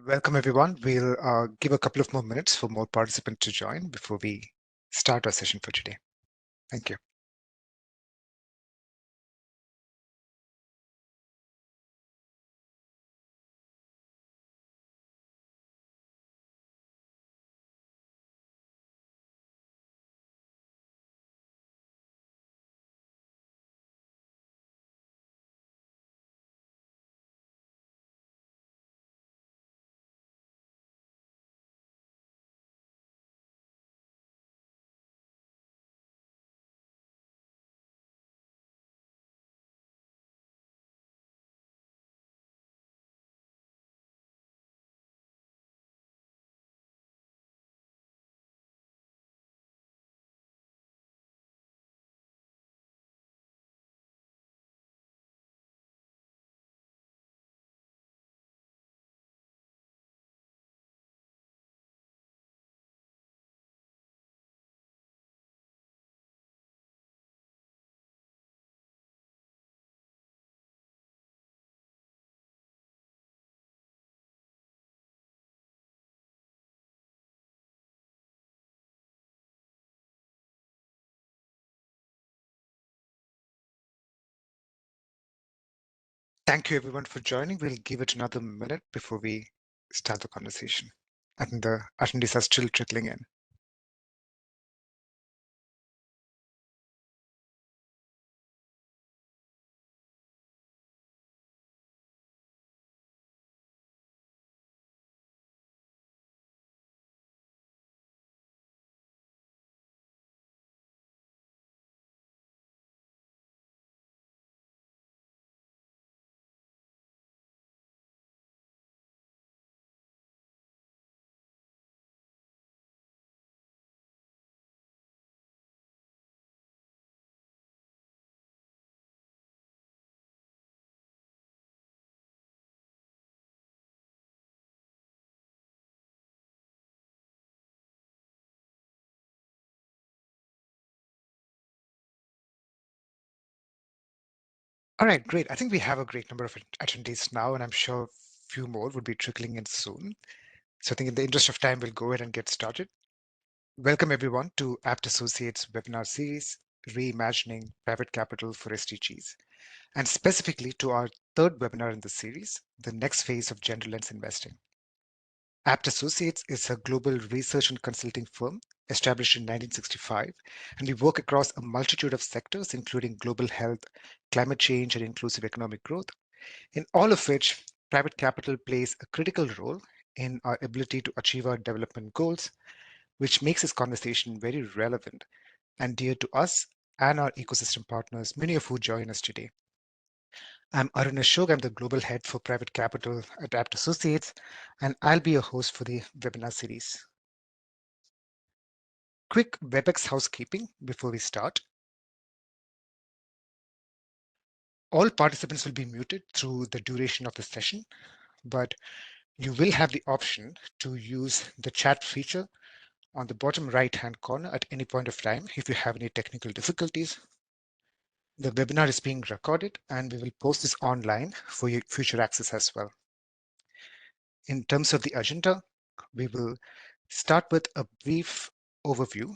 Welcome, everyone. We'll give a couple of more minutes for more participants to join before we start our session for today. Thank you. Thank you, everyone, for joining. We'll give it another minute before we start the conversation. And the attendees are still trickling in. All right, great. I think we have a great number of attendees now, and I'm sure a few more will be trickling in soon. So I think in the interest of time, we'll go ahead and get started. Welcome, everyone, to Apt Associates webinar series, Reimagining Private Capital for SDGs, and specifically to our third webinar in the series, the next phase of gender lens investing. Apt Associates is a global research and consulting firm established in 1965, and we work across a multitude of sectors, including global health, climate change, and inclusive economic growth, in all of which private capital plays a critical role in our ability to achieve our development goals, which makes this conversation very relevant and dear to us and our ecosystem partners, many of who join us today. I'm Arun Ashok. I'm the Global Head for Private Capital at Apt Associates, and I'll be your host for the webinar series. Quick WebEx housekeeping before we start. All participants will be muted through the duration of the session, but you will have the option to use the chat feature on the bottom right-hand corner at any point of time if you have any technical difficulties. The webinar is being recorded, and we will post this online for your future access as well. In terms of the agenda, we will start with a brief overview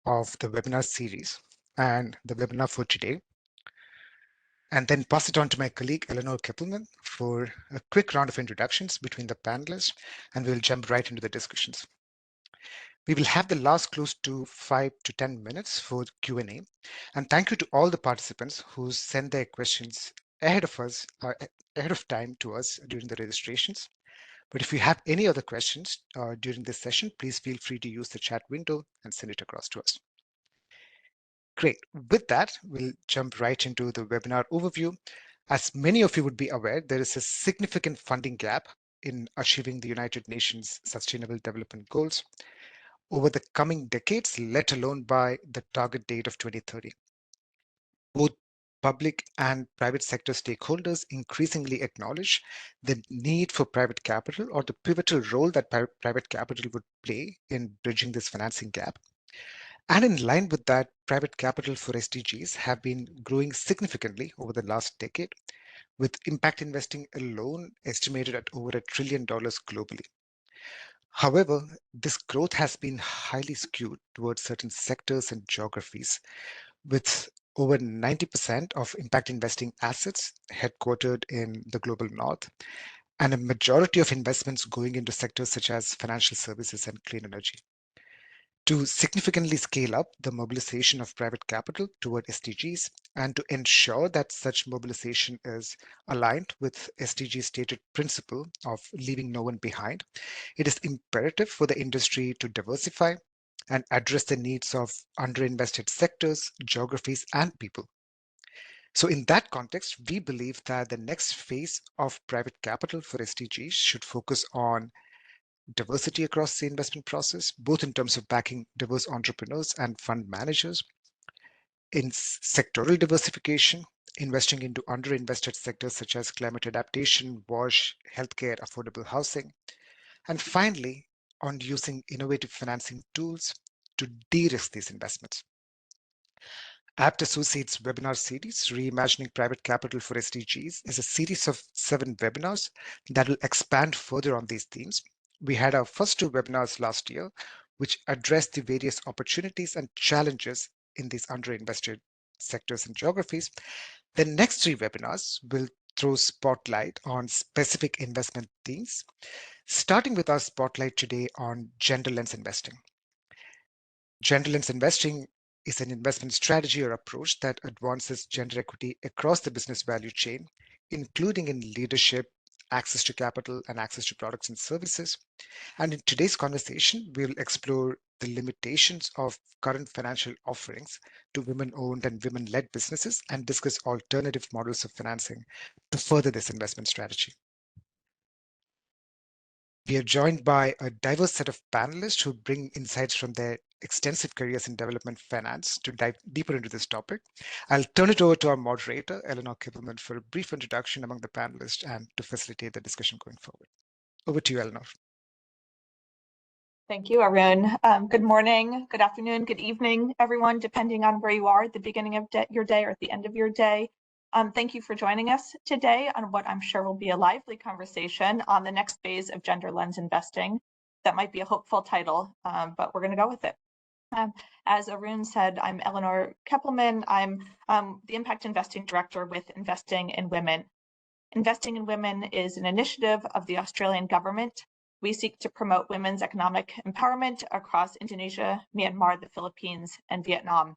of the webinar series and the webinar for today, and then pass it on to my colleague, Eleanor Keppelman, for a quick round of introductions between the panelists, and we'll jump right into the discussions. We will have the last close to 5 to 10 minutes for Q&A. And thank you to all the participants who sent their questions ahead of time to us during the registrations. But if you have any other questions during this session, please feel free to use the chat window and send it across to us. Great. With that, we'll jump right into the webinar overview. As many of you would be aware, there is a significant funding gap in achieving the United Nations Sustainable Development Goals over the coming decades, let alone by the target date of 2030. Both public and private sector stakeholders increasingly acknowledge the need for private capital, or the pivotal role that private capital would play in bridging this financing gap. And in line with that, private capital for SDGs have been growing significantly over the last decade, with impact investing alone estimated at over $1 trillion globally. However, this growth has been highly skewed towards certain sectors and geographies, with over 90% of impact investing assets headquartered in the global north, and a majority of investments going into sectors such as financial services and clean energy. To significantly scale up the mobilization of private capital toward SDGs and to ensure that such mobilization is aligned with SDG's stated principle of leaving no one behind, it is imperative for the industry to diversify and address the needs of underinvested sectors, geographies, and people. So, in that context, we believe that the next phase of private capital for SDGs should focus on diversity across the investment process, both in terms of backing diverse entrepreneurs and fund managers, in sectoral diversification, investing into underinvested sectors such as climate adaptation, WASH, healthcare, affordable housing, and finally, on using innovative financing tools to de-risk these investments. Apt Associates webinar series, Reimagining Private Capital for SDGs, is a series of 7 webinars that will expand further on these themes. We had our first 2 webinars last year, which addressed the various opportunities and challenges in these underinvested sectors and geographies. The next 3 webinars will throw spotlight on specific investment themes, starting with our spotlight today on gender lens investing. Gender lens investing is an investment strategy or approach that advances gender equity across the business value chain, including in leadership, access to capital, and access to products and services. And in today's conversation, we will explore the limitations of current financial offerings to women-owned and women-led businesses and discuss alternative models of financing to further this investment strategy. We are joined by a diverse set of panelists who bring insights from their extensive careers in development finance to dive deeper into this topic. I'll turn it over to our moderator, Eleanor Kippelman, for a brief introduction among the panelists and to facilitate the discussion going forward. Over to you, Eleanor. Thank you, Arun. Good morning, good afternoon, good evening, everyone, depending on where you are at the beginning of your day or at the end of your day. Thank you for joining us today on what I'm sure will be a lively conversation on the next phase of gender lens investing. That might be a hopeful title, but we're going to go with it. As Arun said, I'm Eleanor Keppelman. I'm the Impact Investing Director with Investing in Women. Investing in Women is an initiative of the Australian government. We seek to promote women's economic empowerment across Indonesia, Myanmar, the Philippines, and Vietnam.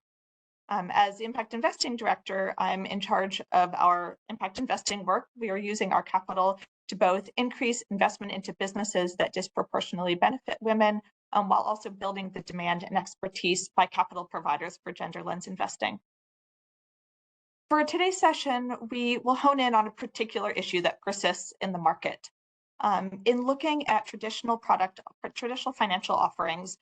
As the Impact Investing Director, I'm in charge of our impact investing work. We are using our capital to both increase investment into businesses that disproportionately benefit women, while also building the demand and expertise by capital providers for gender lens investing. For today's session, we will hone in on a particular issue that persists in the market. In looking at traditional financial offerings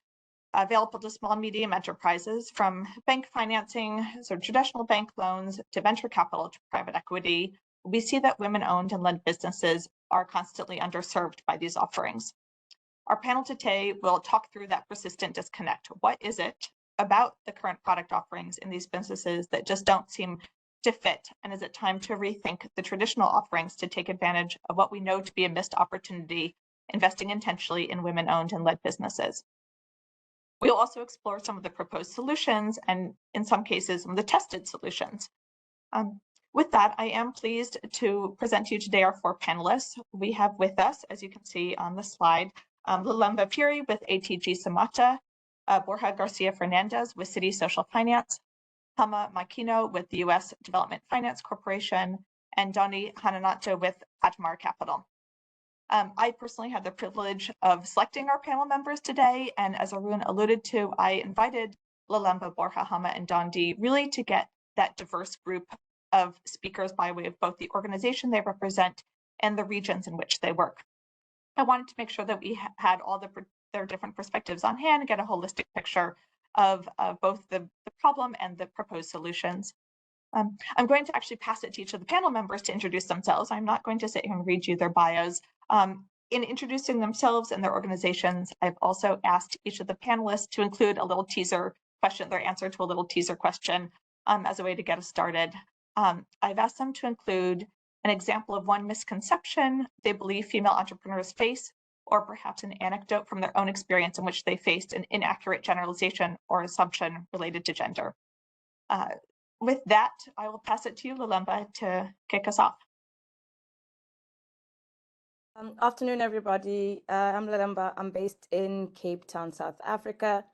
available to small and medium enterprises, from bank financing, so traditional bank loans, to venture capital, to private equity, we see that women-owned and led businesses are constantly underserved by these offerings. Our panel today will talk through that persistent disconnect. What is it about the current product offerings in these businesses that just don't seem to fit? And is it time to rethink the traditional offerings to take advantage of what we know to be a missed opportunity, investing intentionally in women-owned and led businesses? We'll also explore some of the proposed solutions and, in some cases, some of the tested solutions. With that, I am pleased to present to you today our 4 panelists. We have with us, as you can see on the slide, Lalemba Puri with ATG Samata, Borja Garcia Fernandez with Citi Social Finance, Hama Makino with the U.S. Development Finance Corporation, and Doni Hananato with Atmar Capital. I personally had the privilege of selecting our panel members today, and as Arun alluded to, I invited Lalemba, Borja, Hama, and Dondi really to get that diverse group of speakers by way of both the organization they represent and the regions in which they work. I wanted to make sure that we had all their different perspectives on hand and get a holistic picture of both the problem and the proposed solutions. I'm going to actually pass it to each of the panel members to introduce themselves. I'm not going to sit here and read you their bios. In introducing themselves and their organizations, I've also asked each of the panelists to include a little teaser question, their answer to a little teaser question as a way to get us started. I've asked them to include an example of one misconception they believe female entrepreneurs face or perhaps an anecdote from their own experience in which they faced an inaccurate generalization or assumption related to gender. With that, I will pass it to you, Lulemba, to kick us off. Afternoon, everybody. I'm Lulemba. I'm based in Cape Town, South Africa.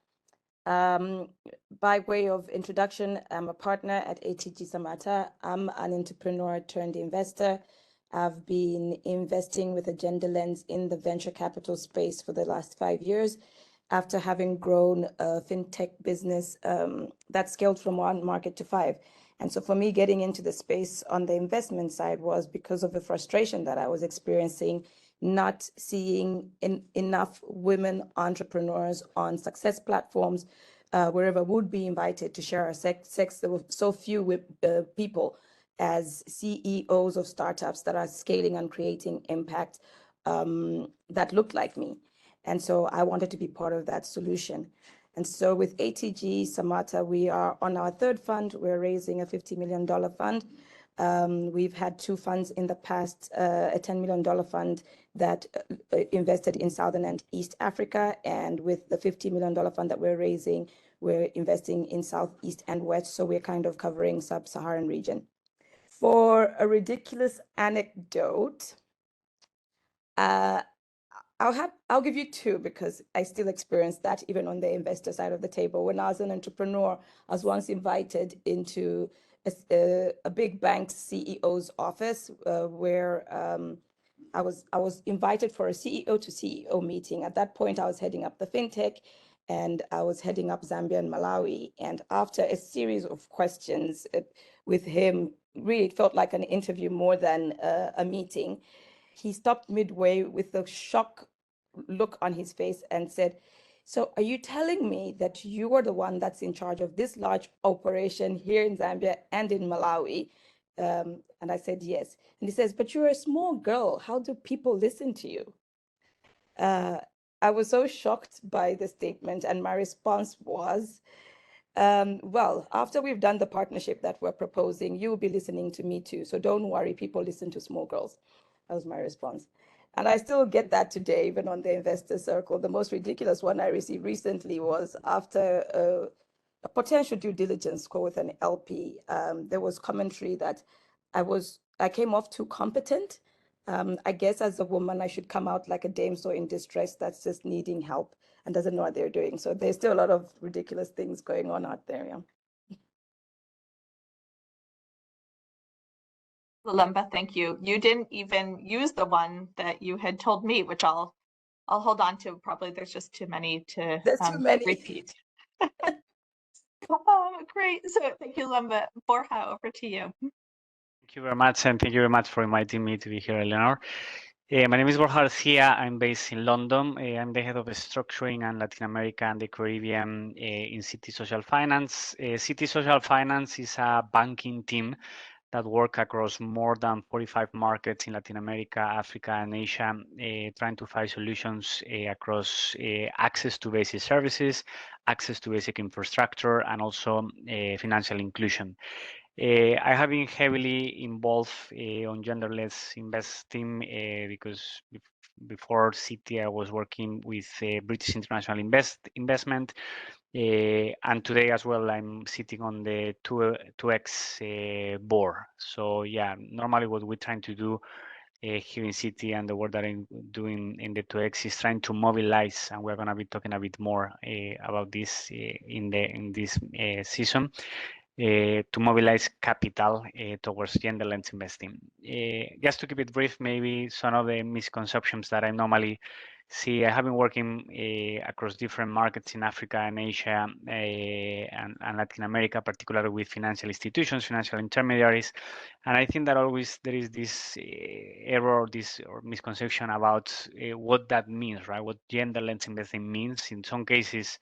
By way of introduction, I'm a partner at ATG Samata. I'm an entrepreneur turned investor. I've been investing with a gender lens in the venture capital space for the last 5 years after having grown a fintech business that scaled from 1 market to 5. And so for me, getting into the space on the investment side was because of the frustration that I was experiencing, not seeing enough women entrepreneurs on success platforms, wherever would be invited to share our sex. There were so few people as CEOs of startups that are scaling and creating impact that looked like me. And so I wanted to be part of that solution. And so with ATG Samata, we are on our 3rd fund. We're raising a $50 million fund. We've had 2 funds in the past, a $10 million fund that invested in Southern and East Africa. And with the $50 million fund that we're raising, we're investing in Southeast and West. So we're kind of covering sub-Saharan region. For a ridiculous anecdote, I'll give you 2 because I still experience that even on the investor side of the table. When I was an entrepreneur, I was once invited into a big bank's CEO's office where I was invited for a CEO to CEO meeting. At that point, I was heading up the fintech and I was heading up Zambia and Malawi. And after a series of questions with him, really it felt like an interview more than a meeting. He stopped midway with a shock look on his face and said, "So are you telling me that you are the one that's in charge of this large operation here in Zambia and in Malawi?" And I said, "Yes." And he says, "But you're a small girl. How do people listen to you?" I was so shocked by the statement, and my response was, well, after we've done the partnership that we're proposing, you will be listening to me too. So don't worry, people listen to small girls. That was my response. And I still get that today, even on the investor circle. The most ridiculous one I received recently was after a potential due diligence call with an LP. There was commentary that I came off too competent. I guess as a woman, I should come out like a damsel in distress that's just needing help and doesn't know what they're doing. So there's still a lot of ridiculous things going on out there. Yeah. Lulemba, thank you. You didn't even use the one that you had told me, which I'll hold on to. Probably there's just too many to repeat. Great. So thank you, Lulemba. Borja, over to you. Thank you very much, and thank you very much for inviting me to be here, Eleanor. My name is Borja Garcia. I'm based in London. I'm the head of structuring and Latin America and the Caribbean in City Social Finance. City Social Finance is a banking team that work across more than 45 markets in Latin America, Africa, and Asia, trying to find solutions across access to basic services, access to basic infrastructure, and also financial inclusion. I have been heavily involved on genderless investing because before City, I was working with British International Investment. And today as well, I'm sitting on the 2X board. So yeah, normally what we're trying to do here in City and the work that I'm doing in the 2X is trying to mobilize, and we're going to be talking a bit more about this in this season. To mobilize capital towards gender lens investing. Just to keep it brief, maybe some of the misconceptions that I normally see. I have been working across different markets in Africa and Asia and Latin America, particularly with financial institutions, financial intermediaries. And I think that always there is this error or misconception about what that means, right? What gender lens investing means. In some cases,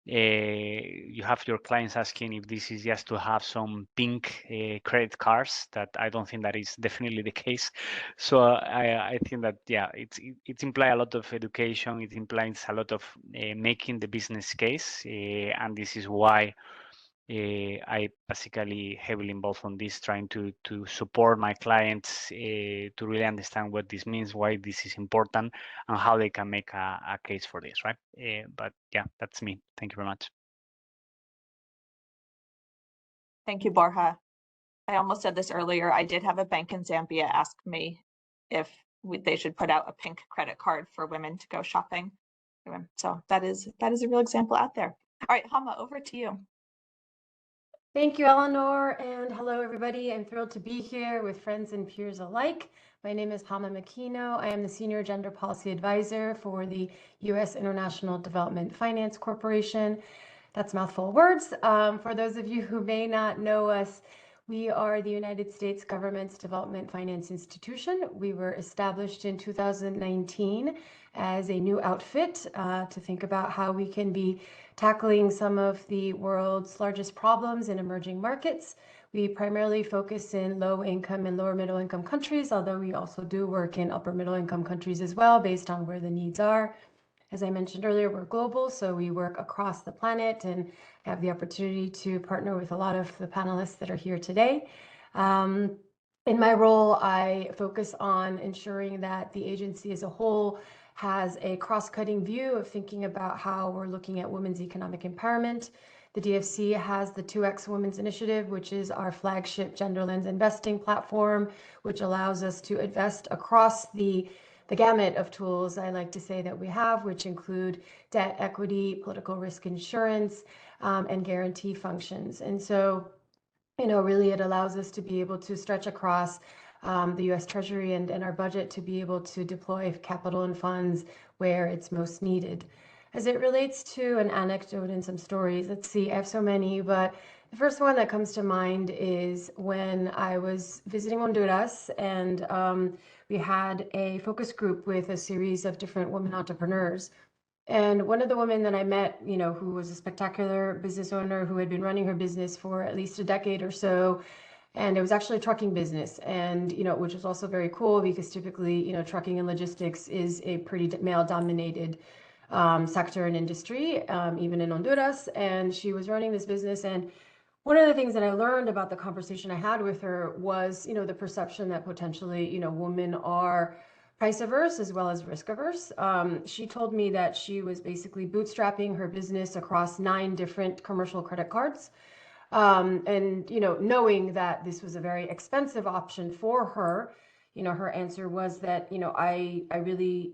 you have your clients asking if this is just to have some pink credit cards. That I don't think that is definitely the case. So I think that yeah, it implies a lot of education. It implies a lot of making the business case, and this is why I basically heavily involved on this, trying to support my clients to really understand what this means, why this is important, and how they can make a case for this, right? But yeah, that's me. Thank you very much. Thank you, Borja. I almost said this earlier. I did have a bank in Zambia ask me if they should put out a pink credit card for women to go shopping. So that is a real example out there. All right, Hama, over to you. Thank you, Eleanor, and hello, everybody. I'm thrilled to be here with friends and peers alike. My name is Hama Makino. I am the Senior Gender Policy Advisor for the U.S. International Development Finance Corporation. That's a mouthful of words. For those of you who may not know us, we are the United States government's development finance institution. We were established in 2019 as a new outfit to think about how we can be tackling some of the world's largest problems in emerging markets. We primarily focus in low income and lower middle income countries, although we also do work in upper middle income countries as well, based on where the needs are. As I mentioned earlier, we're global, so we work across the planet and have the opportunity to partner with a lot of the panelists that are here today. In my role, I focus on ensuring that the agency as a whole has a cross-cutting view of thinking about how we're looking at women's economic empowerment. The DFC has the 2X Women's Initiative, which is our flagship gender lens investing platform, which allows us to invest across the gamut of tools I like to say that we have, which include debt, equity, political risk insurance, and guarantee functions. And so, really it allows us to be able to stretch across the US Treasury and our budget to be able to deploy capital and funds where it's most needed. As it relates to an anecdote and some stories, let's see, I have so many, but the first one that comes to mind is when I was visiting Honduras and we had a focus group with a series of different women entrepreneurs. And one of the women that I met, who was a spectacular business owner who had been running her business for at least a decade or so, and it was actually a trucking business, and which was also very cool because typically, trucking and logistics is a pretty male-dominated sector and industry, even in Honduras. And she was running this business, and one of the things that I learned about the conversation I had with her was, the perception that potentially, women are price averse as well as risk averse. She told me that she was basically bootstrapping her business across 9 different commercial credit cards. And, knowing that this was a very expensive option for her, her answer was that, I really,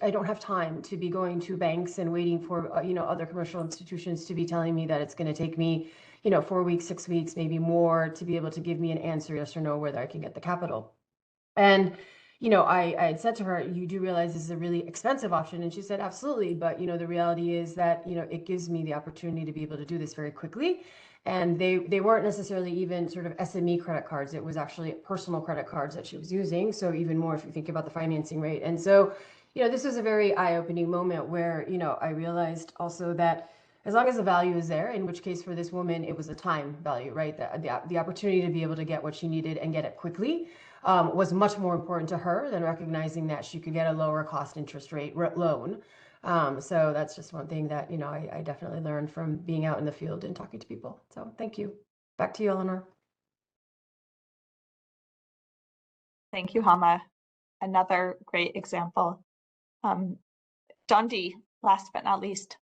I don't have time to be going to banks and waiting for, other commercial institutions to be telling me that it's going to take me, 4 weeks, 6 weeks, maybe more to be able to give me an answer, yes or no, whether I can get the capital. And, I had said to her, you do realize this is a really expensive option? And she said, absolutely. But, the reality is that, it gives me the opportunity to be able to do this very quickly. And they weren't necessarily even sort of SME credit cards. It was actually personal credit cards that she was using. So even more if you think about the financing rate. And so, this was a very eye-opening moment where, I realized also that as long as the value is there, in which case for this woman, it was a time value, right? The opportunity to be able to get what she needed and get it quickly was much more important to her than recognizing that she could get a lower cost interest rate loan. So that's just one thing that, I definitely learned from being out in the field and talking to people. So thank you. Back to you, Eleanor. Thank you, Hama. Another great example. Dondi, last but not least.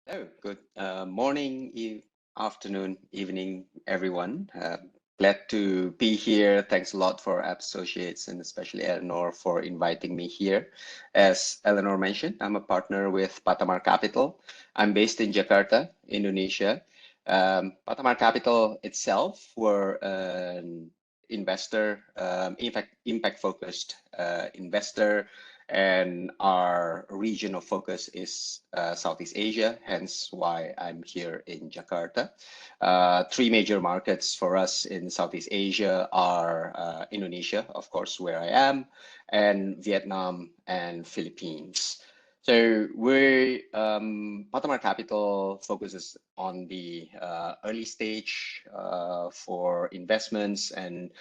Oh, good morning, afternoon, evening, everyone. Glad to be here. Thanks a lot for App Associates and especially Eleanor for inviting me here. As Eleanor mentioned, I'm a partner with Patamar Capital. I'm based in Jakarta, Indonesia. Patamar Capital itself, we're an investor, impact-focused investor, and our region of focus is Southeast Asia, hence why I'm here in Jakarta. 3 major markets for us in Southeast Asia are Indonesia, of course, where I am, and Vietnam and Philippines. So Patamar Capital focuses on the early stage for investments, and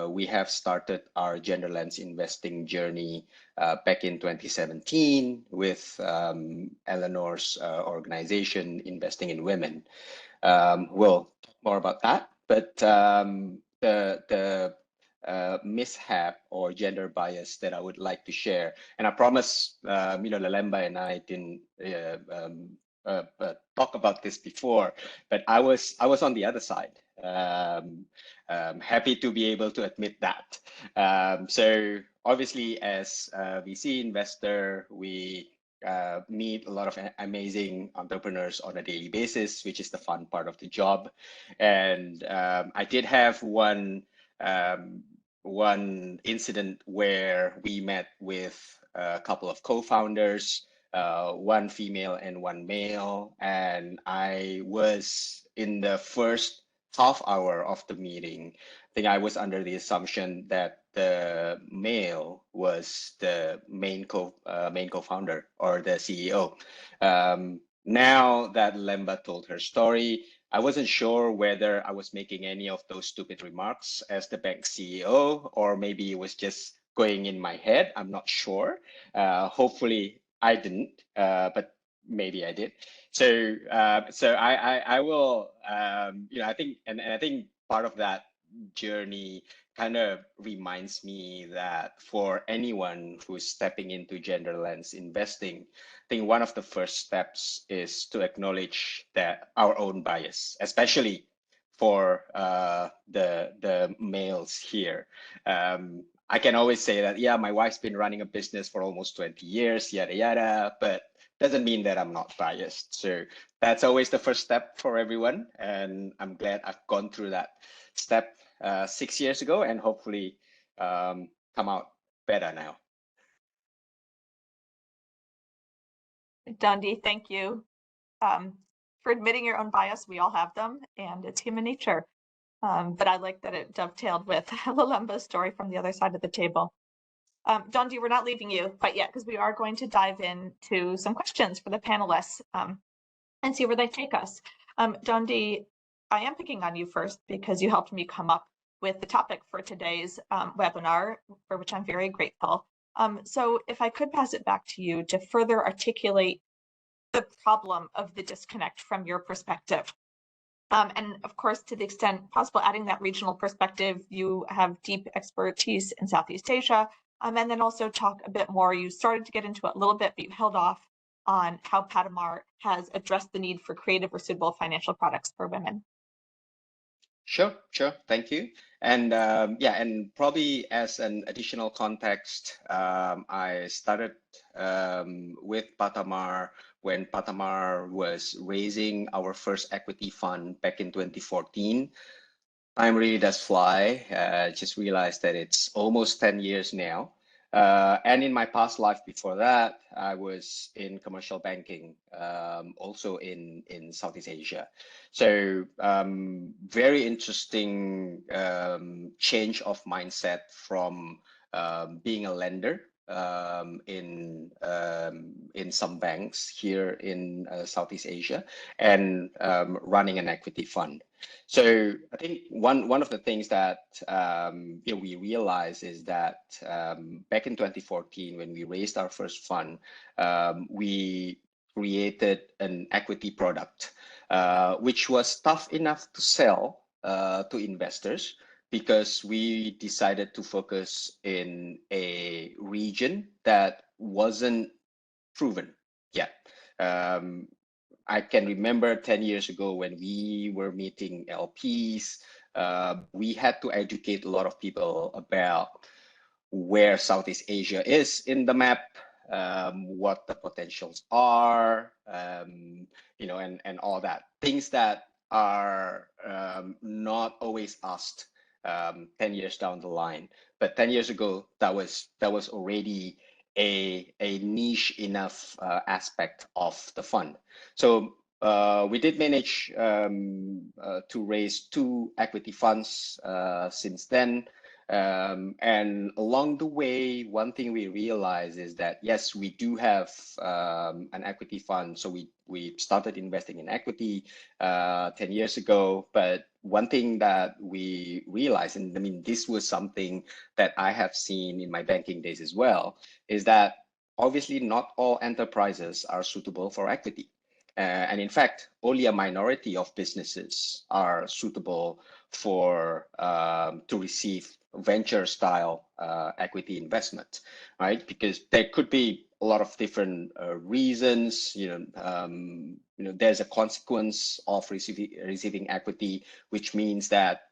we have started our gender lens investing journey back in 2017 with Eleanor's organization, Investing in Women. We'll talk more about that, but the mishap or gender bias that I would like to share, and I promise, Lalemba and I didn't talk about this before, but I was on the other side. Happy to be able to admit that. So obviously, as a VC investor, we meet a lot of amazing entrepreneurs on a daily basis, which is the fun part of the job. And I did have one incident where we met with a couple of co-founders, one female and one male, and I was in the first half hour of the meeting. I think I was under the assumption that the male was the main co-founder or the CEO. Now that Lemba told her story, I wasn't sure whether I was making any of those stupid remarks as the bank CEO, or maybe it was just going in my head. I'm not sure. Hopefully I didn't, but maybe I did. So I will, I think, and I think part of that journey kind of reminds me that for anyone who's stepping into gender lens investing, I think one of the first steps is to acknowledge that our own bias, especially for the males here. I can always say that, yeah, my wife's been running a business for almost 20 years, yada, yada, but doesn't mean that I'm not biased. So that's always the first step for everyone. And I'm glad I've gone through that step 6 years ago, and hopefully come out better now. Dundee, thank you for admitting your own bias. We all have them, and it's human nature. But I like that it dovetailed with Lalemba's story from the other side of the table. Dundee, we're not leaving you quite yet, because we are going to dive into some questions for the panelists and see where they take us. Dundee, I am picking on you first because you helped me come up with the topic for today's webinar, for which I'm very grateful. So if I could pass it back to you to further articulate the problem of the disconnect from your perspective. And of course, to the extent possible, adding that regional perspective. You have deep expertise in Southeast Asia, and then also talk a bit more. You started to get into it a little bit, but you held off on how Patamar has addressed the need for creative or suitable financial products for women. Sure. Thank you. And and probably as an additional context, I started with Patamar when Patamar was raising our first equity fund back in 2014. Time really does fly. Just realized that it's almost 10 years now. And in my past life before that, I was in commercial banking, also in Southeast Asia. So very interesting change of mindset from being a lender in some banks here in Southeast Asia, and running an equity fund. So I think one of the things that we realized is that back in 2014, when we raised our first fund, we created an equity product, which was tough enough to sell to investors, because we decided to focus in a region that wasn't proven yet. I can remember 10 years ago when we were meeting LPs, we had to educate a lot of people about where Southeast Asia is in the map, what the potentials are, and all that. Things that are not always asked 10 years down the line. But 10 years ago, that was already a niche enough aspect of the fund. So we did manage to raise 2 equity funds since then. And along the way, one thing we realize is that, yes, we do have an equity fund. So we started investing in equity 10 years ago. But one thing that we realized, and I mean, this was something that I have seen in my banking days as well, is that obviously not all enterprises are suitable for equity. And in fact, only a minority of businesses are suitable for to receive venture style equity investment, right? Because there could be a lot of different reasons. There's a consequence of receiving equity, which means that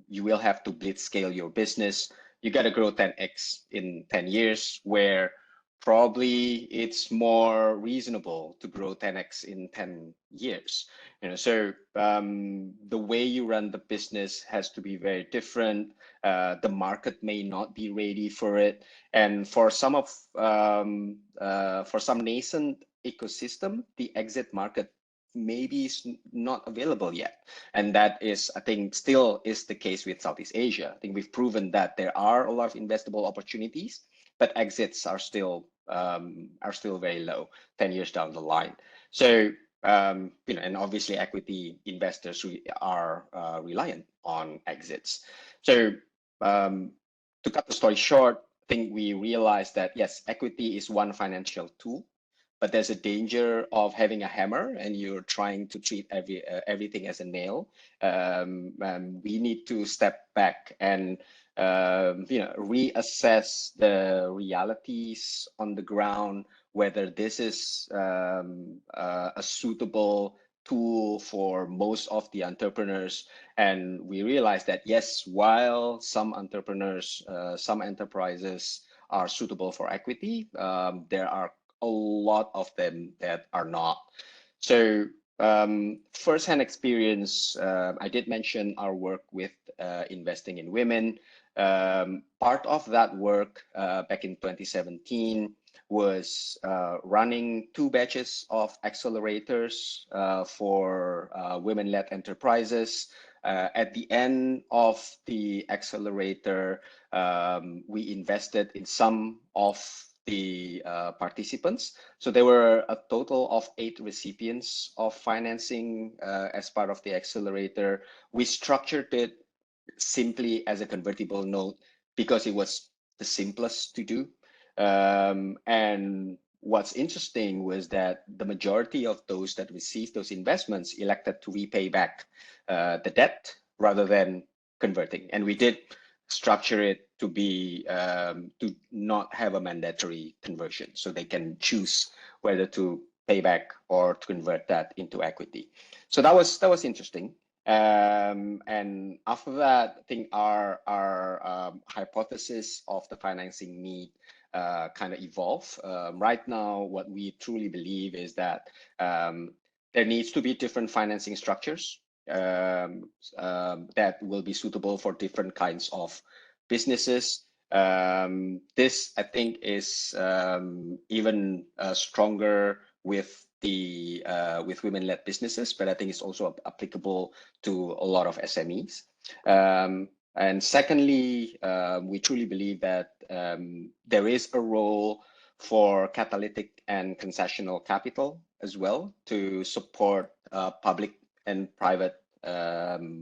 you will have to blitz scale your business. You got to grow 10x in 10 years, where probably it's more reasonable to grow 10x in 10 years. So the way you run the business has to be very different. The market may not be ready for it, and for some nascent ecosystem, the exit market maybe is not available yet. And that is, I think, still is the case with Southeast Asia. I think we've proven that there are a lot of investable opportunities, but exits are still very low 10 years down the line. So and obviously equity investors are reliant on exits. So to cut the story short, I think we realized that yes, equity is one financial tool, but there's a danger of having a hammer and you're trying to treat everything as a nail. We need to step back and reassess the realities on the ground, whether this is a suitable tool for most of the entrepreneurs. And we realized that yes, while some entrepreneurs, some enterprises are suitable for equity, there are a lot of them that are not. So first-hand experience, I did mention our work with investing in women. Part of that work back in 2017 was running 2 batches of accelerators for women-led enterprises. At the end of the accelerator, we invested in some of the participants. So there were a total of 8 recipients of financing as part of the accelerator. We structured it simply as a convertible note because it was the simplest to do. And what's interesting was that the majority of those that received those investments elected to repay back the debt rather than converting. And we did structure it to be to not have a mandatory conversion, so they can choose whether to pay back or to convert that into equity. So that was interesting. And after that, I think our hypothesis of the financing need kind of evolve. Right now, what we truly believe is that there needs to be different financing structures that will be suitable for different kinds of businesses. This, I think, is even stronger with with women-led businesses, but I think it's also applicable to a lot of SMEs. And secondly, we truly believe that there is a role for catalytic and concessional capital as well to support public and private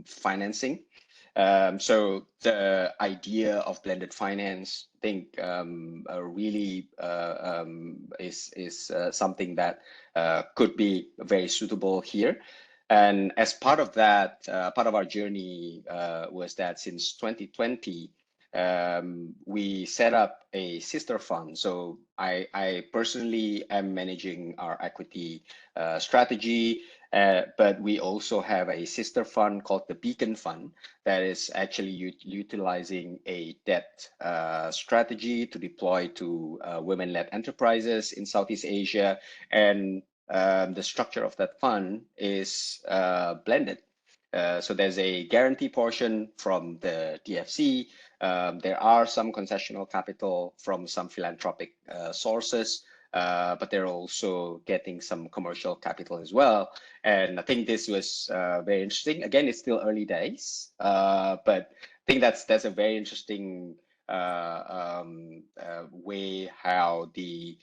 financing. So the idea of blended finance, I think, really is something that could be very suitable here. And as part of that, part of our journey was that since 2020, we set up a sister fund. So I personally am managing our equity strategy, but we also have a sister fund called the Beacon Fund that is actually utilizing a debt strategy to deploy to women-led enterprises in Southeast Asia. And the structure of that fund is blended. So there's a guarantee portion from the DFC. There are some concessional capital from some philanthropic sources. but they're also getting some commercial capital as well. And I think this was very interesting. Again, it's still early days, but I think that's a very interesting way how the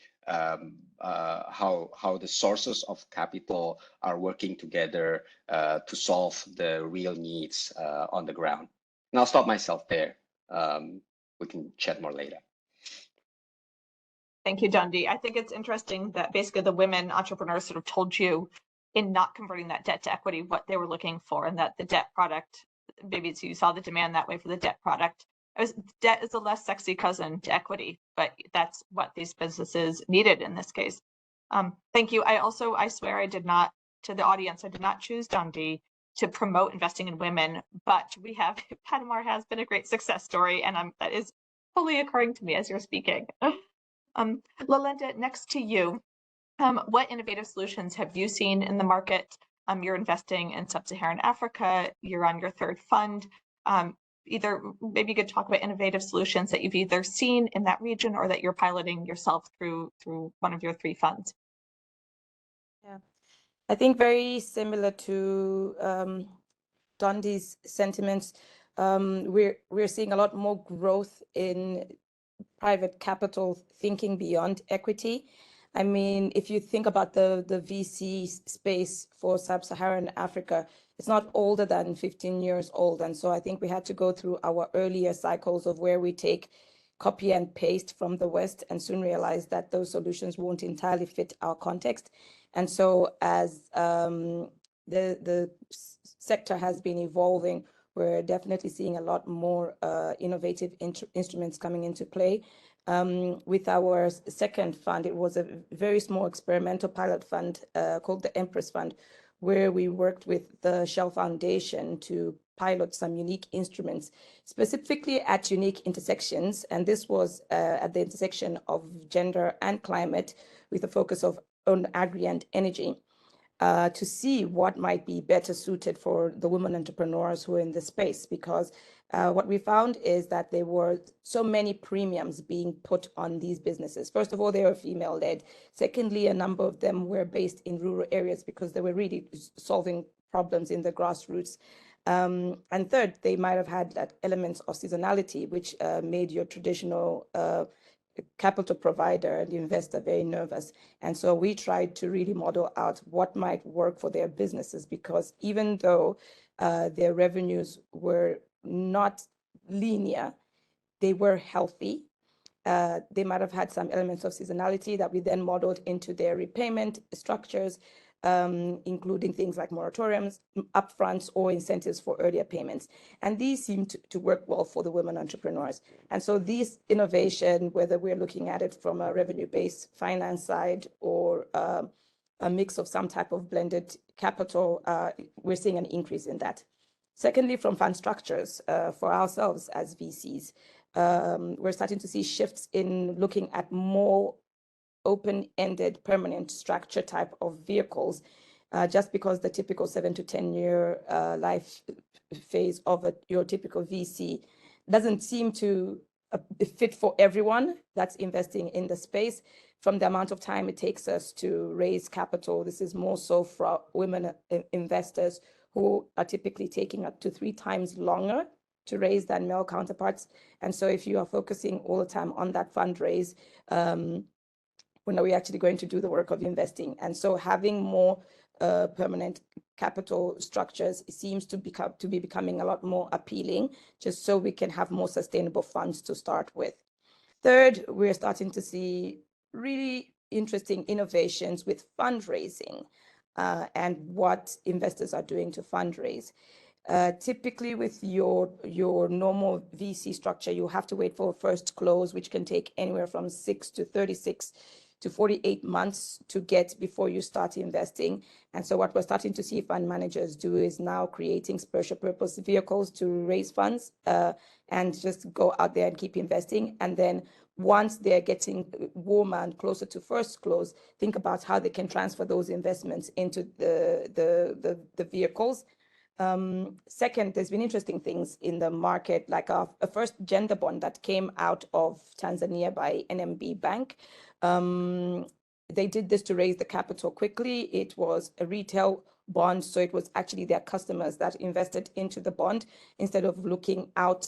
how the sources of capital are working together to solve the real needs on the ground. And I'll stop myself there. We can chat more later. Thank you, Dundee. I think it's interesting that basically the women entrepreneurs sort of told you in not converting that debt to equity what they were looking for, and that the debt product, maybe so you saw the demand that way for the debt product. Debt is a less sexy cousin to equity, but that's what these businesses needed in this case. Thank you. I swear I did not, to the audience, I did not choose Dundee to promote investing in women, but we have, Panama has been a great success story, and that is fully occurring to me as you're speaking. Lalinda, next to you, what innovative solutions have you seen in the market? You're investing in sub-Saharan Africa, you're on your third fund. Either maybe you could talk about innovative solutions that you've either seen in that region or that you're piloting yourself through one of your three funds. Yeah, I think very similar to Dundee's sentiments. We're seeing a lot more growth in private capital thinking beyond equity. I mean, if you think about the VC space for sub-Saharan Africa, it's not older than 15 years old. And so I think we had to go through our earlier cycles of where we take copy and paste from the West and soon realize that those solutions won't entirely fit our context. And so as the sector has been evolving, we're definitely seeing a lot more innovative instruments coming into play. With our second fund, it was a very small experimental pilot fund called the Empress Fund, where we worked with the Shell Foundation to pilot some unique instruments, specifically at unique intersections. And this was at the intersection of gender and climate, with a focus on agri and energy. To see what might be better suited for the women entrepreneurs who are in the space, because what we found is that there were so many premiums being put on these businesses. First of all, they were female-led. Secondly, a number of them were based in rural areas because they were really solving problems in the grassroots. And third, they might have had that elements of seasonality, which made your traditional capital provider and the investor very nervous. And so we tried to really model out what might work for their businesses, because even though their revenues were not linear, they were healthy. They might have had some elements of seasonality that we then modeled into their repayment structures, including things like moratoriums, upfronts, or incentives for earlier payments. And these seem to work well for the women entrepreneurs. And so this innovation, whether we're looking at it from a revenue-based finance side or a mix of some type of blended capital, we're seeing an increase in that. Secondly, from fund structures for ourselves as VCs, we're starting to see shifts in looking at more open-ended permanent structure type of vehicles, just because the typical 7 to 10 year life phase of your typical VC doesn't seem to fit for everyone that's investing in the space. From the amount of time it takes us to raise capital, this is more so for women investors who are typically taking up to 3 times longer to raise than male counterparts. And so if you are focusing all the time on that fundraise, when are we actually going to do the work of investing? And so having more permanent capital structures seems to be becoming a lot more appealing, just so we can have more sustainable funds to start with. Third, we're starting to see really interesting innovations with fundraising and what investors are doing to fundraise. Typically with your normal VC structure, you have to wait for a first close, which can take anywhere from 6 to 36 to 48 months to get before you start investing. And so what we're starting to see fund managers do is now creating special purpose vehicles to raise funds and just go out there and keep investing. And then once they're getting warmer and closer to first close, think about how they can transfer those investments into the vehicles. Second, there's been interesting things in the market, like a first gender bond that came out of Tanzania by NMB Bank. they did this to raise the capital quickly. It was a retail bond, so it was actually their customers that invested into the bond instead of looking out,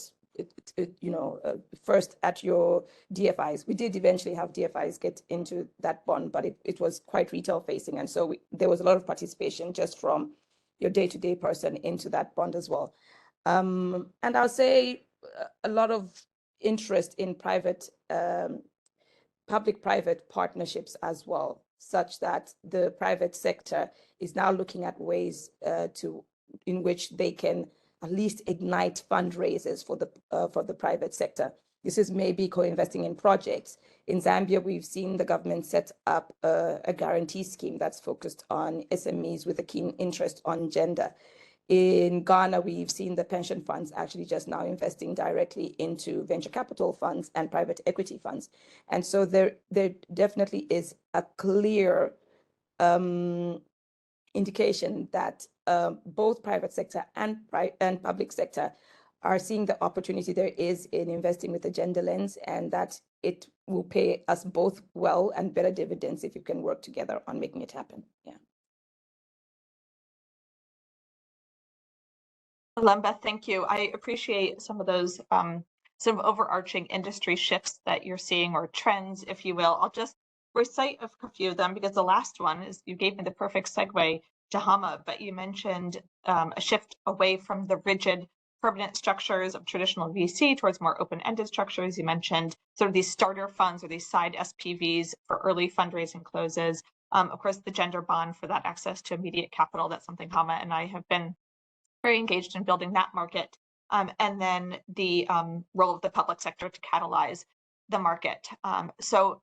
first at your DFIs. We did eventually have DFIs get into that bond, but it was quite retail facing, and so there was a lot of participation just from your day-to-day person into that bond as well. And I'll say a lot of interest in private, public-private partnerships as well, such that the private sector is now looking at ways in which they can at least ignite fundraisers for the private sector. This is maybe co-investing in projects. In Zambia, we've seen the government set up a guarantee scheme that's focused on SMEs with a keen interest on gender. In Ghana, we've seen the pension funds actually just now investing directly into venture capital funds and private equity funds. And so there definitely is a clear indication that both private sector and public sector are seeing the opportunity there is in investing with a gender lens, and that it will pay us both well and better dividends if you can work together on making it happen. Yeah. Lemba, thank you. I appreciate some of those sort of overarching industry shifts that you're seeing, or trends, if you will. I'll just recite a few of them, because the last one is, you gave me the perfect segue to Hama, but you mentioned a shift away from the rigid permanent structures of traditional VC towards more open-ended structures. You mentioned sort of these starter funds or these side SPVs for early fundraising closes. Of course, the gender bond for that access to immediate capital. That's something Hama and I have been very engaged in building that market. And then the role of the public sector to catalyze the market. So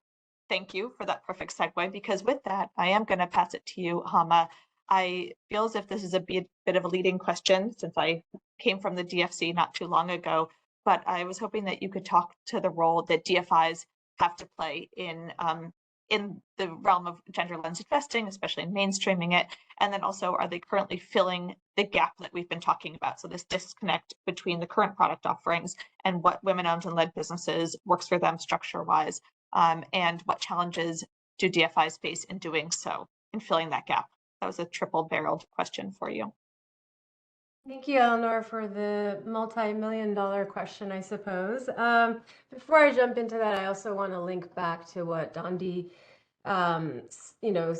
thank you for that perfect segue, because with that, I am going to pass it to you, Hama. I feel as if this is a bit of a leading question, since I came from the DFC not too long ago, but I was hoping that you could talk to the role that DFIs have to play in the realm of gender lens investing, especially in mainstreaming it. And then also, are they currently filling the gap that we've been talking about? So this disconnect between the current product offerings and what women-owned and led businesses works for them structure-wise, and what challenges do DFIs face in doing so, in filling that gap? That was a triple-barreled question for you. Thank you, Eleanor, for the multi-million-dollar question, I suppose. Before I jump into that, I also want to link back to what Dondi,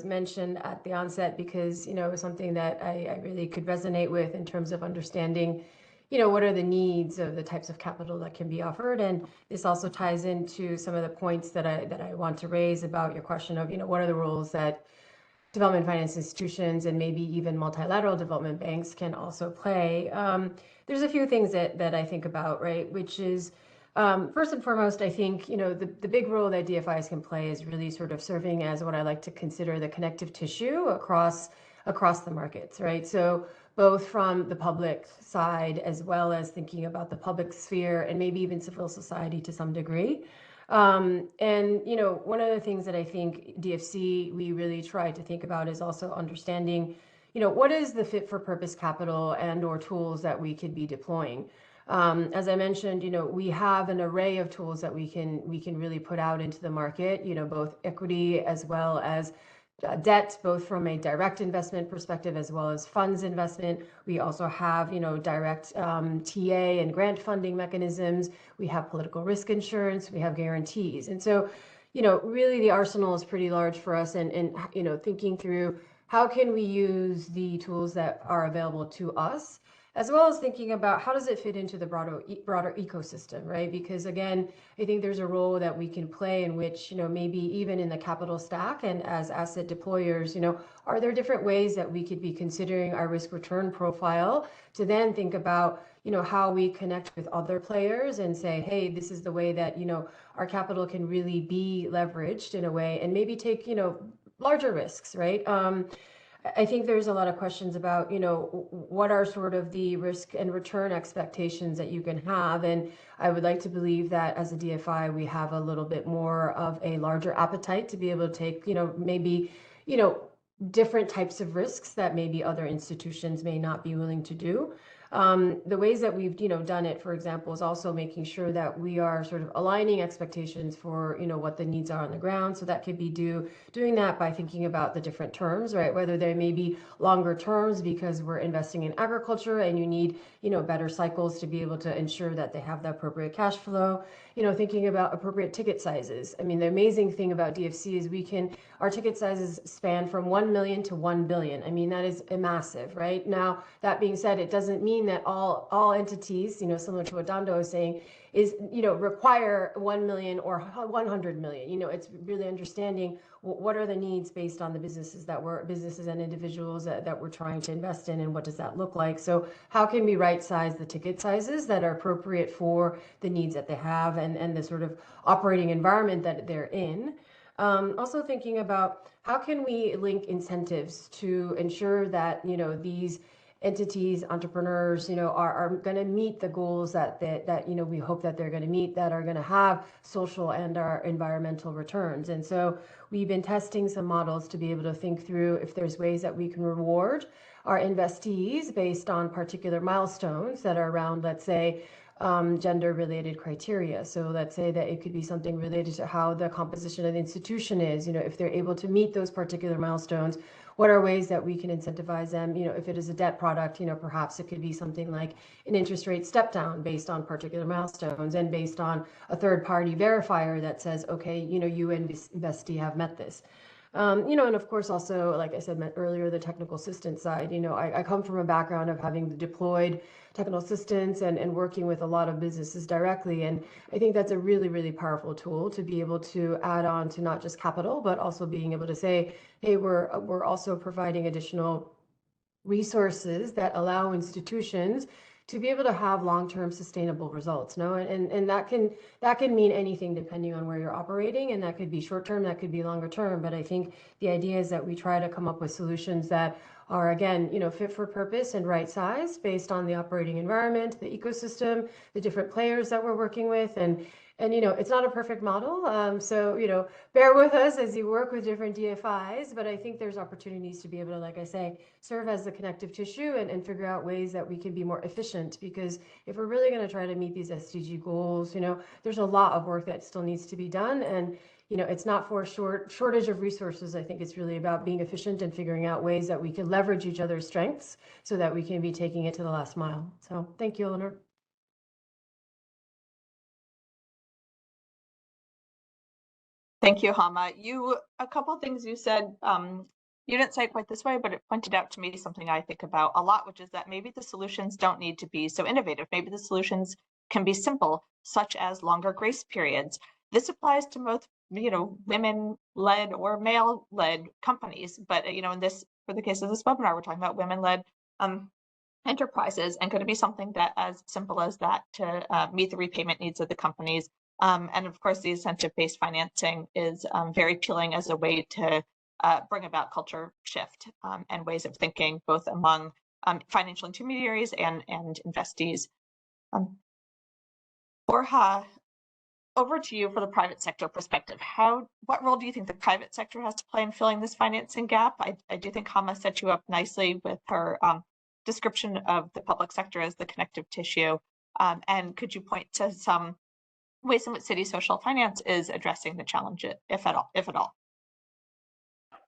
mentioned at the onset, because, it was something that I really could resonate with in terms of understanding, what are the needs of the types of capital that can be offered. And this also ties into some of the points that I want to raise about your question of, what are the roles that development finance institutions and maybe even multilateral development banks can also play. There's a few things that I think about, right? Which is, first and foremost, I think, the big role that DFIs can play is really sort of serving as what I like to consider the connective tissue across the markets, right? So both from the public side, as well as thinking about the public sphere and maybe even civil society to some degree. And, one of the things that I think DFC, we really try to think about is also understanding, what is the fit for purpose capital and or tools that we could be deploying. As I mentioned, we have an array of tools that we can really put out into the market, both equity as well as debt, both from a direct investment perspective as well as funds investment. We also have, direct TA and grant funding mechanisms. We have political risk insurance. We have guarantees. And so, really the arsenal is pretty large for us, and thinking through how can we use the tools that are available to us, as well as thinking about how does it fit into the broader ecosystem, right? Because again, I think there's a role that we can play in which, maybe even in the capital stack and as asset deployers, are there different ways that we could be considering our risk return profile to then think about, how we connect with other players and say, hey, this is the way that, our capital can really be leveraged in a way and maybe take, larger risks, right? I think there's a lot of questions about, what are sort of the risk and return expectations that you can have. And I would like to believe that as a DFI, we have a little bit more of a larger appetite to be able to take, maybe, different types of risks that maybe other institutions may not be willing to do. The ways that we've, done it, for example, is also making sure that we are sort of aligning expectations for, what the needs are on the ground. So that could be doing that by thinking about the different terms, right? Whether they may be longer terms because we're investing in agriculture and you need, better cycles to be able to ensure that they have the appropriate cash flow. Thinking about appropriate ticket sizes. I mean, the amazing thing about DFC is our ticket sizes span from 1 million to 1 billion. I mean, that is massive, right? Now, that being said, it doesn't mean that all entities, similar to what Dando is saying, require 1 million or 100 million. It's really understanding what are the needs based on the businesses and individuals that we're trying to invest in, and what does that look like? So how can we right size the ticket sizes that are appropriate for the needs that they have and the sort of operating environment that they're in? Also thinking about how can we link incentives to ensure that, these entities, entrepreneurs, are going to meet the goals that we hope that they're going to meet, that are going to have social and our environmental returns. And so we've been testing some models to be able to think through if there's ways that we can reward our investees based on particular milestones that are around, let's say, gender-related criteria. So let's say that it could be something related to how the composition of the institution is. If they're able to meet those particular milestones, what are ways that we can incentivize them? If it is a debt product, perhaps it could be something like an interest rate step down based on particular milestones and based on a third-party verifier that says, okay, you investee have met this. And of course, also, like I said earlier, the technical assistance side. I come from a background of having deployed technical assistance and working with a lot of businesses directly. And I think that's a really, really powerful tool to be able to add on to not just capital, but also being able to say, hey, we're also providing additional resources that allow institutions to be able to have long-term sustainable results. And that can mean anything depending on where you're operating, and that could be short-term, that could be longer term. But I think the idea is that we try to come up with solutions that are, again, fit for purpose and right size based on the operating environment, the ecosystem, the different players that we're working with, and it's not a perfect model. So bear with us as you work with different DFIs, but I think there's opportunities to be able to, like I say, serve as the connective tissue and figure out ways that we can be more efficient. Because if we're really going to try to meet these SDG goals, there's a lot of work that still needs to be done. And it's not for shortage of resources. I think it's really about being efficient and figuring out ways that we can leverage each other's strengths so that we can be taking it to the last mile. So thank you, Eleanor. Thank you, Hama. A couple of things you said, you didn't say it quite this way, but it pointed out to me something I think about a lot, which is that maybe the solutions don't need to be so innovative. Maybe the solutions can be simple, such as longer grace periods. This applies to both, women-led or male-led companies. But, for the case of this webinar, we're talking about women-led enterprises, and could it be something that as simple as that to meet the repayment needs of the companies? And of course, the incentive-based financing is very appealing as a way to bring about culture shift and ways of thinking, both among financial intermediaries and investees. Borja, over to you for the private sector perspective. What role do you think the private sector has to play in filling this financing gap? I do think Hama set you up nicely with her description of the public sector as the connective tissue. And could you point to some ways in which city social finance is addressing the challenge, if at all?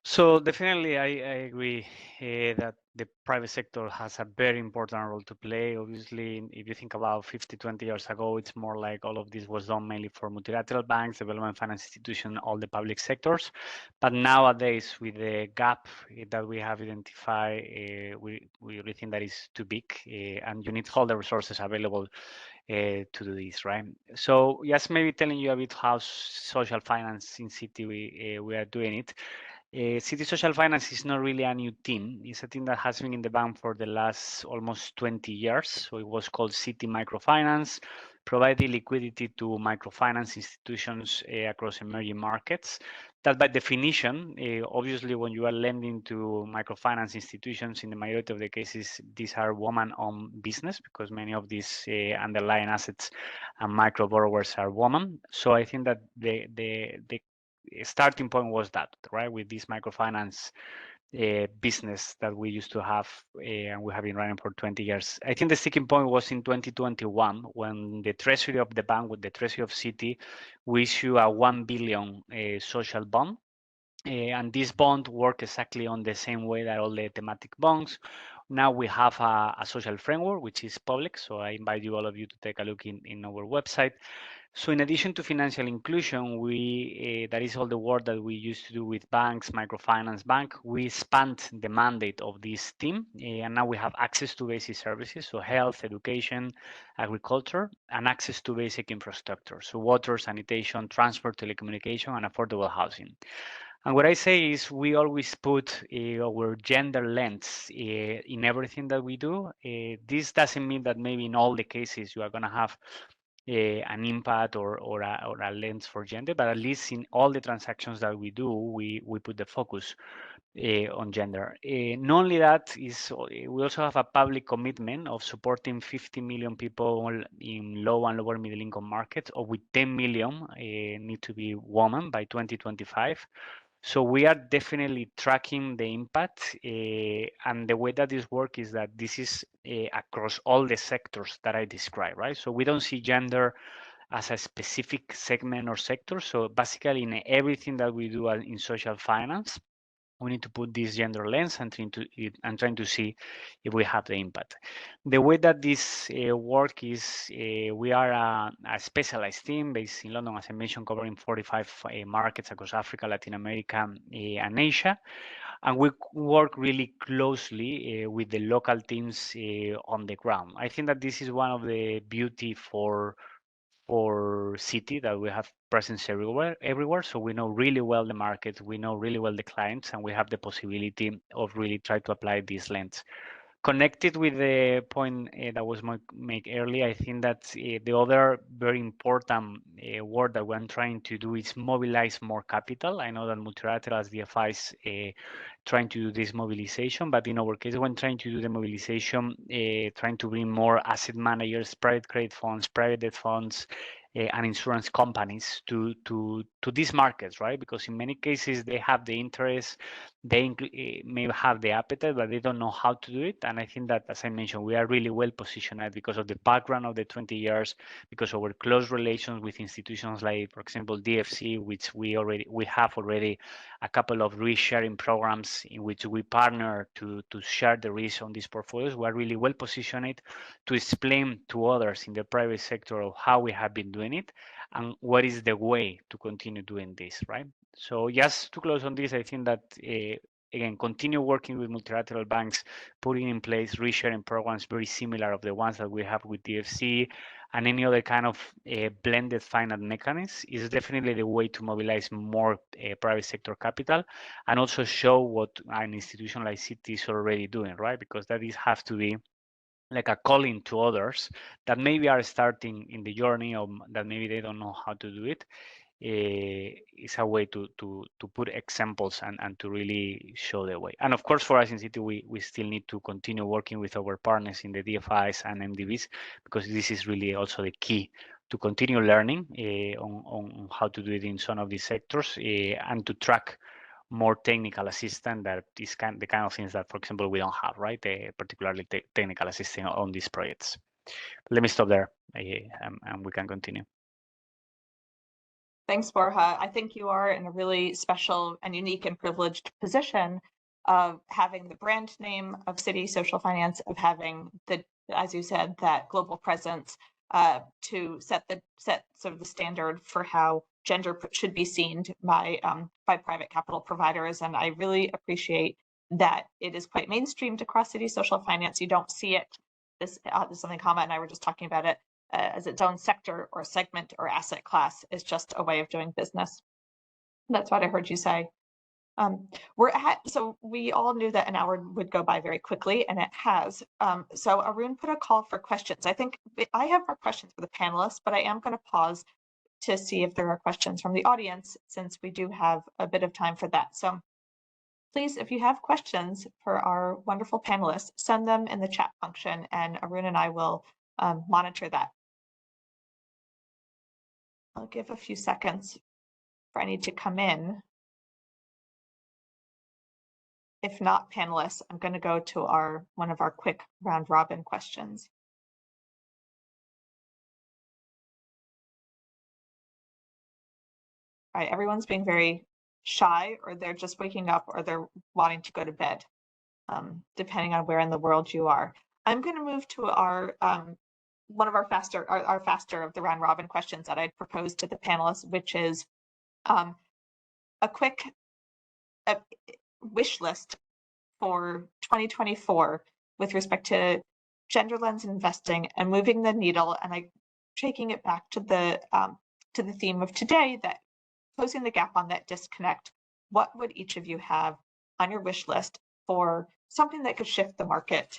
So definitely, I agree that the private sector has a very important role to play. Obviously, if you think about 50, 20 years ago, it's more like all of this was done mainly for multilateral banks, development finance institutions, all the public sectors. But nowadays, with the gap that we have identified, we really think that is too big, and you need all the resources available to do this, right? So just maybe telling you a bit how social finance in city we are doing it. City social finance is not really a new team. It's a team that has been in the bank for the last almost 20 years. So it was called City Microfinance, providing liquidity to microfinance institutions across emerging markets. That by definition, obviously, when you are lending to microfinance institutions, in the majority of the cases, these are woman-owned business because many of these underlying assets and micro borrowers are women. So I think that the starting point was that, right, with these microfinance business that we used to have, and we have been running for 20 years. I think the sticking point was in 2021 when the treasury of the bank, with the treasury of City, we issue a 1 billion social bond. And this bond worked exactly on the same way that all the thematic bonds. Now we have a social framework, which is public. So I invite you, all of you, to take a look in our website. So in addition to financial inclusion, that is all the work that we used to do with banks, microfinance bank. We expand the mandate of this team, and now we have access to basic services, so health, education, agriculture, and access to basic infrastructure, so water, sanitation, transport, telecommunication, and affordable housing. And what I say is we always put our gender lens in everything that we do. This doesn't mean that maybe in all the cases you are going to have an impact or a lens for gender, but at least in all the transactions that we do, we put the focus on gender. Not only that, we also have a public commitment of supporting 50 million people in low and lower middle income markets, of which 10 million need to be women by 2025. So we are definitely tracking the impact, and the way that this works is that this is across all the sectors that I described, right? So we don't see gender as a specific segment or sector. So basically, in everything that we do in social finance, we need to put this gender lens and trying to see if we have the impact. The way that this work is, we are a specialized team based in London, as I mentioned, covering 45 markets across Africa, Latin America, and Asia. And we work really closely with the local teams on the ground. I think that this is one of the beauty for City, that we have presence everywhere. So we know really well the market, we know really well the clients, and we have the possibility of really try to apply this lens. Connected with the point that was made earlier, I think that the other very important work that we're trying to do is mobilize more capital. I know that multilateral DFIs trying to do this mobilization, but in our case, when trying to do the mobilization, trying to bring more asset managers, private credit funds, private debt funds, and insurance companies to these markets, right? Because in many cases they have the interest, they may have the appetite, but they don't know how to do it. And I think that, as I mentioned, we are really well positioned because of the background of the 20 years, because of our close relations with institutions like, for example, DFC, which we have already a couple of risk sharing programs in which we partner to share the risk on these portfolios. We are really well positioned to explain to others in the private sector of how we have been doing it and what is the way to continue doing this, right? So just to close on this, I think that, again, continue working with multilateral banks, putting in place risk sharing programs very similar of the ones that we have with DFC and any other kind of blended finance mechanism is definitely the way to mobilize more private sector capital and also show what an institution like Citi is already doing, right? Because that has to be like a calling to others that maybe are starting in the journey or that maybe they don't know how to do it. It's a way to put examples and to really show the way. And of course, for us in Citi, we still need to continue working with our partners in the DFIs and MDBs, because this is really also the key to continue learning on how to do it in some of these sectors and to track more technical assistance that is the kind of things that, for example, we don't have, right? Particularly technical assistance on these projects. Let me stop there and we can continue. Thanks, Borja. I think you are in a really special and unique and privileged position of having the brand name of Citi Social Finance, of having the, as you said, that global presence to set sort of the standard for how gender should be seen by private capital providers. And I really appreciate that it is quite mainstreamed across Citi Social Finance. You don't see it. This is something Hama and I were just talking about it. As its own sector or segment or asset class is just a way of doing business. That's what I heard you say. So we all knew that an hour would go by very quickly, and it has. So Arun put a call for questions. I think I have more questions for the panelists, but I am going to pause to see if there are questions from the audience, since we do have a bit of time for that. So please, if you have questions for our wonderful panelists, send them in the chat function, and Arun and I will monitor that. I'll give a few seconds for any to come in. If not, panelists, I'm going to go to one of our quick round robin questions. All right, everyone's being very shy, or they're just waking up, or they're wanting to go to bed, depending on where in the world you are. I'm going to move to our one of our faster of the round robin questions that I'd proposed to the panelists, which is a quick wish list for 2024 with respect to gender lens investing and moving the needle, and I taking it back to the theme of today, that closing the gap on that disconnect. What would each of you have on your wish list for something that could shift the market?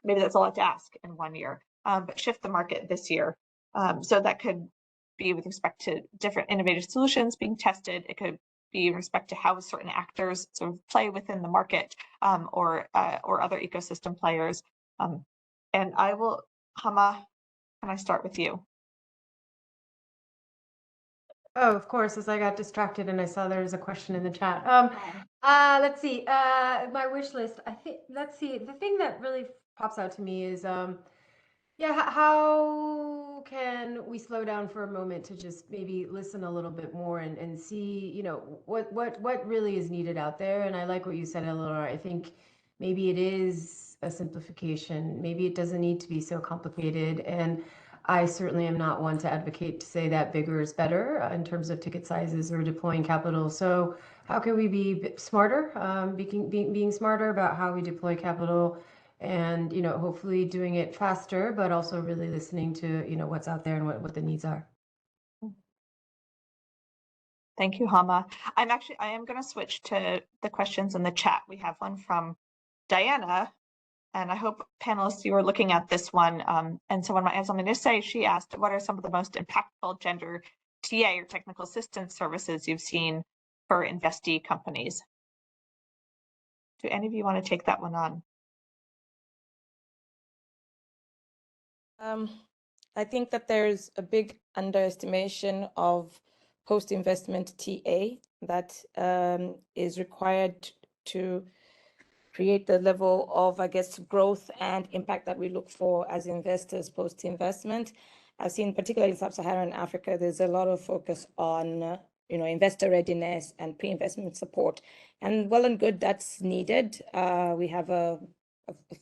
Maybe that's a lot to ask in 1 year, but shift the market this year. So that could be with respect to different innovative solutions being tested. It could be in respect to how certain actors sort of play within the market, or other ecosystem players. And I will, Hama, can I start with you? Oh, of course, as I got distracted and I saw there was a question in the chat. Let's see, my wish list. I think, let's see, the thing that really pops out to me is, yeah, how can we slow down for a moment to just maybe listen a little bit more and see, you know, what really is needed out there? And I like what you said, Eleanor. I think maybe it is a simplification. Maybe it doesn't need to be so complicated. And I certainly am not one to advocate to say that bigger is better in terms of ticket sizes or deploying capital. So how can we be smarter, being smarter about how we deploy capital, and, you know, hopefully doing it faster, but also really listening to, you know, what's out there and what the needs are. Thank you, Hama. I am going to switch to the questions in the chat. We have one from Diana, and I hope panelists, you are looking at this one. And so as I'm going to say, she asked, what are some of the most impactful gender TA or technical assistance services you've seen for investee companies? Do any of you want to take that one on? I think that there's a big underestimation of post-investment TA that is required to create the level of, I guess, growth and impact that we look for as investors post-investment. I've seen, particularly in Sub-Saharan Africa, there's a lot of focus on investor readiness and pre-investment support. And well and good, that's needed. We have a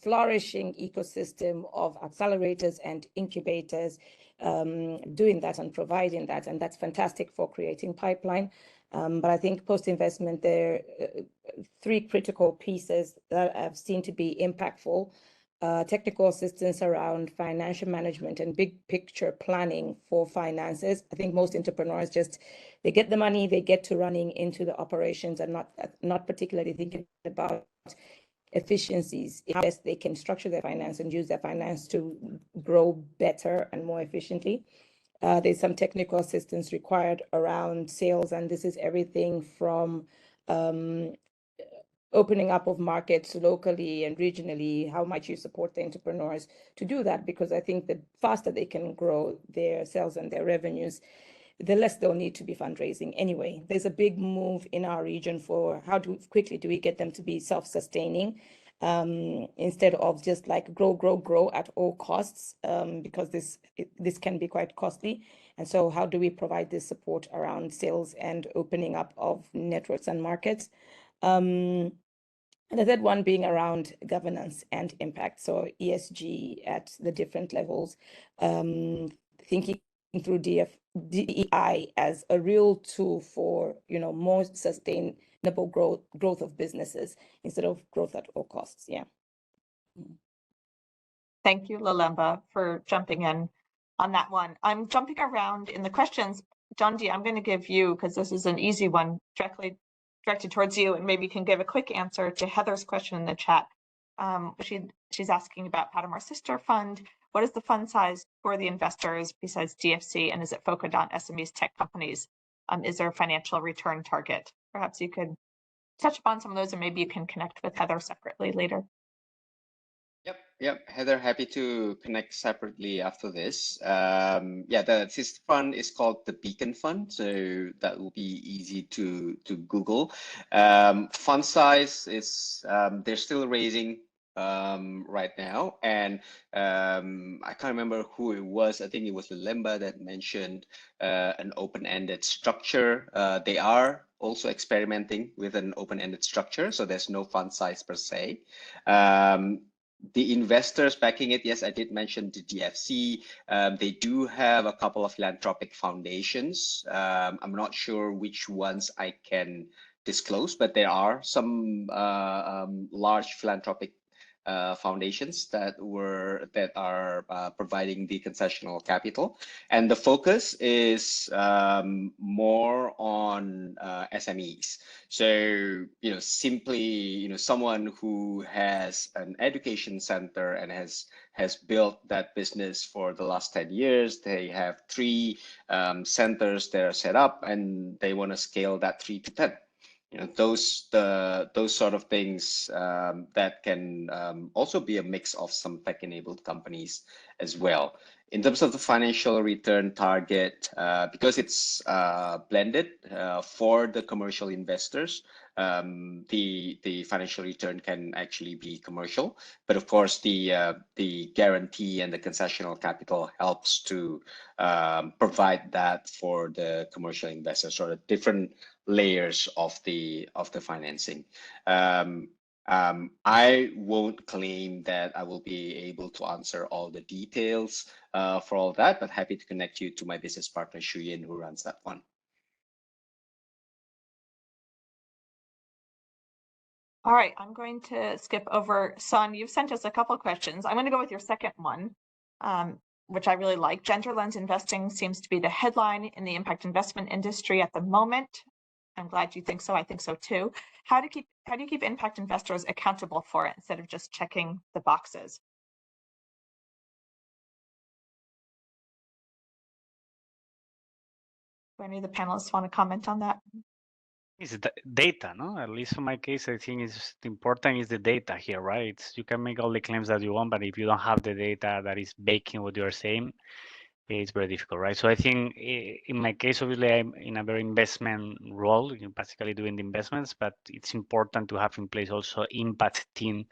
flourishing ecosystem of accelerators and incubators doing that and providing that, and that's fantastic for creating pipeline. But I think post-investment, there are 3 critical pieces that I've seen to be impactful. Technical assistance around financial management and big picture planning for finances. I think most entrepreneurs they get the money, they get to running into the operations and not particularly thinking about efficiencies, how best they can structure their finance and use their finance to grow better and more efficiently. There's some technical assistance required around sales, and this is everything from opening up of markets locally and regionally. How might you support the entrepreneurs to do that? Because I think the faster they can grow their sales and their revenues, the less they'll need to be fundraising anyway. There's a big move in our region for how quickly do we get them to be self-sustaining, instead of just like grow at all costs, because this can be quite costly. And so how do we provide this support around sales and opening up of networks and markets? And the third one being around governance and impact. So ESG at the different levels, thinking through DEI as a real tool for more sustainable growth of businesses instead of growth at all costs. Yeah. Thank you, Lalemba, for jumping in on that one. I'm jumping around in the questions. John D, I'm going to give you, because this is an easy one, directed towards you, and maybe you can give a quick answer to Heather's question in the chat. She's asking about Palomar Sister Fund. What is the fund size for the investors besides DFC, and is it focused on SMEs, tech companies? Is there a financial return target? Perhaps you could touch upon some of those, and maybe you can connect with Heather separately later. Yep. Yep, Heather, happy to connect separately after this. Yeah, this fund is called the Beacon Fund, so that will be easy to Google. Fund size is they're still raising right now, and I can't remember who it was. I think it was Lemba that mentioned an open-ended structure. They are also experimenting with an open-ended structure, so there's no fund size per se. The investors backing it, yes, I did mention the DFC. They do have a couple of philanthropic foundations. I'm not sure which ones I can disclose, but there are some large philanthropic foundations that are providing the concessional capital, and the focus is more on SMEs. So simply someone who has an education center and has built that business for the last 10 years. They have 3 centers that are set up, and they want to scale that 3 to 10. Those sort of things that can also be a mix of some tech-enabled companies as well. In terms of the financial return target, because it's blended for the commercial investors, the financial return can actually be commercial, but of course the guarantee and the concessional capital helps to provide that for the commercial investors, or the different layers of the financing. I won't claim that I will be able to answer all the details for all that, but happy to connect you to my business partner, Shuyin, who runs that one. All right, I'm going to skip over. Son, you've sent us a couple of questions. I'm going to go with your second one, which I really like. Gender lens investing seems to be the headline in the impact investment industry at the moment. I'm glad you think so. I think so too. How do you keep impact investors accountable for it instead of just checking the boxes? Do any of the panelists want to comment on that? It's the data, no? At least in my case, I think it's important is the data here, right? You can make all the claims that you want, but if you don't have the data that is backing what you're saying, it's very difficult, right? So I think in my case, obviously, I'm in a very investment role, basically doing the investments, but it's important to have in place also impact team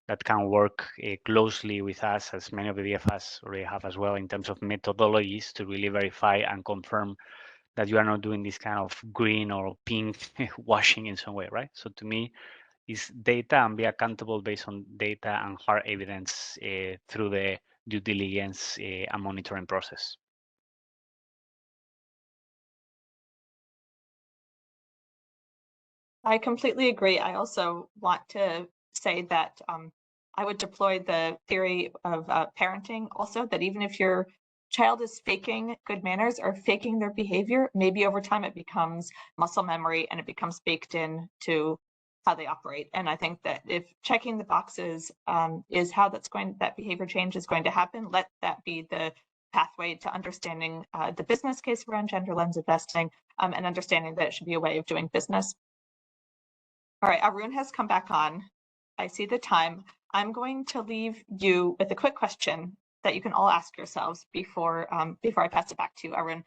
that can work closely with us, as many of the DFS already have as well, in terms of methodologies to really verify and confirm that you are not doing this kind of green or pink washing in some way, right? So to me, is data and be accountable based on data and hard evidence through the due diligence and monitoring process. I completely agree. I also want to say that I would deploy the theory of parenting also, that even if your child is faking good manners or faking their behavior, maybe over time it becomes muscle memory and it becomes baked in to how they operate. And I think that if checking the boxes is how that behavior change is going to happen, let that be the pathway to understanding the business case around gender lens investing and understanding that it should be a way of doing business. All right, Arun has come back on. I see the time. I'm going to leave you with a quick question that you can all ask yourselves before I pass it back to you, Arun.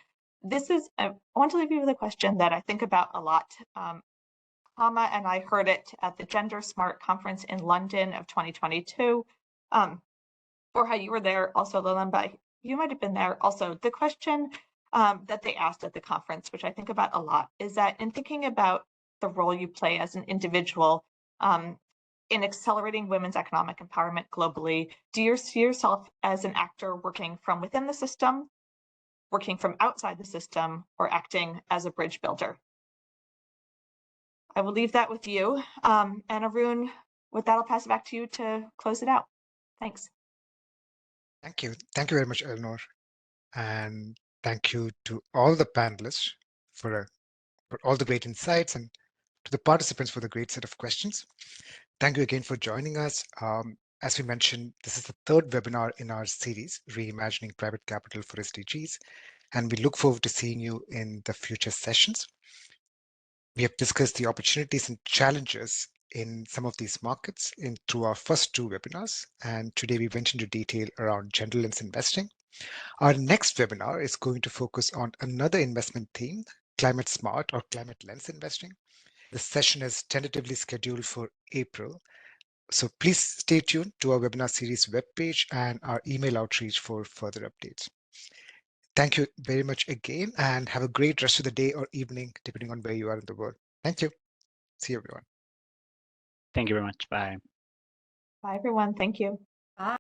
I want to leave you with a question that I think about a lot. Hama and I heard it at the Gender Smart Conference in London of 2022. Or how you were there also, Lalemba, you might have been there also. The question that they asked at the conference, which I think about a lot, is that in thinking about the role you play as an individual in accelerating women's economic empowerment globally, do you see yourself as an actor working from within the system, working from outside the system, or acting as a bridge builder? I will leave that with you. And Arun, with that, I'll pass it back to you to close it out. Thanks. Thank you. Thank you very much, Eleanor. And thank you to all the panelists for all the great insights, and to the participants for the great set of questions. Thank you again for joining us. As we mentioned, this is the third webinar in our series, Reimagining Private Capital for SDGs, and we look forward to seeing you in the future sessions. We have discussed the opportunities and challenges in some of these markets through our first two webinars. And today we went into detail around gender lens investing. Our next webinar is going to focus on another investment theme, climate smart or climate lens investing. The session is tentatively scheduled for April. So please stay tuned to our webinar series webpage and our email outreach for further updates. Thank you very much again, and have a great rest of the day or evening, depending on where you are in the world. Thank you. See you, everyone. Thank you very much. Bye. Bye, everyone. Thank you.